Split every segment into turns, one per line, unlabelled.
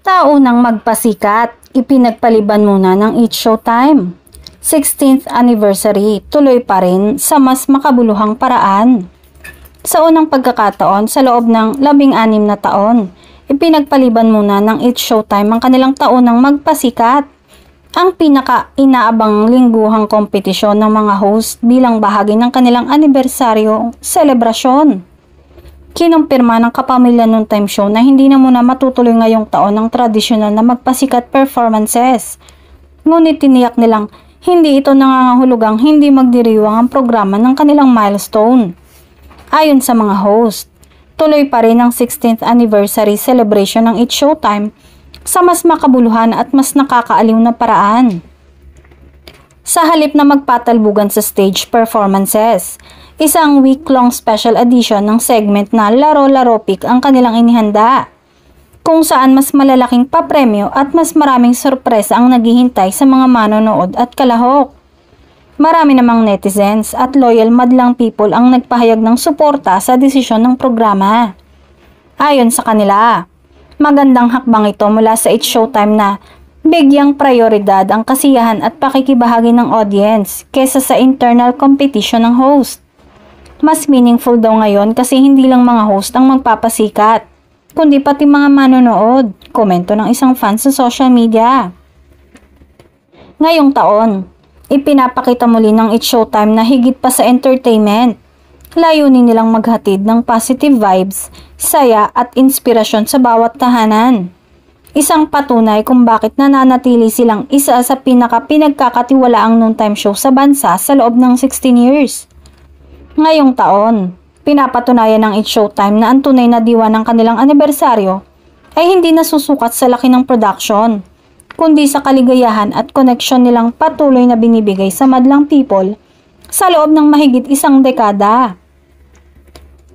Taunang magpasikat, ipinagpaliban muna ng It's Showtime. 16th anniversary, tuloy pa rin sa mas makabuluhang paraan. Sa unang pagkakataon sa loob ng 16 na taon, ipinagpaliban muna ng It's Showtime ang kanilang taunang magpasikat. Ang pinaka-inaabang lingguhang kompetisyon ng mga host bilang bahagi ng kanilang anibersaryo selebrasyon. Kinumpirma ng Kapamilya Noontime Show na hindi na muna matutuloy ngayong taon ang tradisyonal na magpasikat performances. Ngunit tiniyak nilang hindi ito nangangahulugang hindi magdiriwang ang programa ng kanilang milestone. Ayon sa mga host, tuloy pa rin ang 16th anniversary celebration ng It's Showtime sa mas makabuluhan at mas nakakaaliw na paraan. Sa halip na magpatalbugan sa stage performances, isang week-long special edition ng segment na Laro-Laro Pick ang kanilang inihanda, kung saan mas malalaking papremyo at mas maraming sorpresa ang naghihintay sa mga manonood at kalahok. Marami namang netizens at loyal madlang people ang nagpahayag ng suporta sa desisyon ng programa. Ayon sa kanila, magandang hakbang ito mula sa It's Showtime na bigyang prioridad ang kasiyahan at pakikibahagi ng audience kesa sa internal competition ng host. Mas meaningful daw ngayon kasi hindi lang mga host ang magpapasikat, kundi pati mga manonood, komento ng isang fan sa social media. Ngayong taon, ipinapakita muli ng It's Showtime na higit pa sa entertainment, layunin nilang maghatid ng positive vibes, saya at inspirasyon sa bawat tahanan. Isang patunay kung bakit nananatili silang isa sa pinagkakatiwalaang noontime show sa bansa sa loob ng 16 years. Ngayong taon, pinapatunayan ng It's Showtime na ang tunay na diwa ng kanilang anibersaryo ay hindi nasusukat sa laki ng production, kundi sa kaligayahan at koneksyon nilang patuloy na binibigay sa madlang people sa loob ng mahigit isang dekada.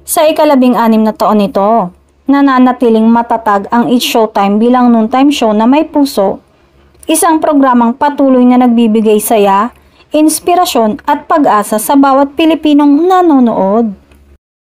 Sa ika-16 na taon nito, nananatiling matatag ang It's Showtime bilang noontime show na may puso, isang programang patuloy na nagbibigay saya, inspirasyon at pag-asa sa bawat Pilipinong nanonood.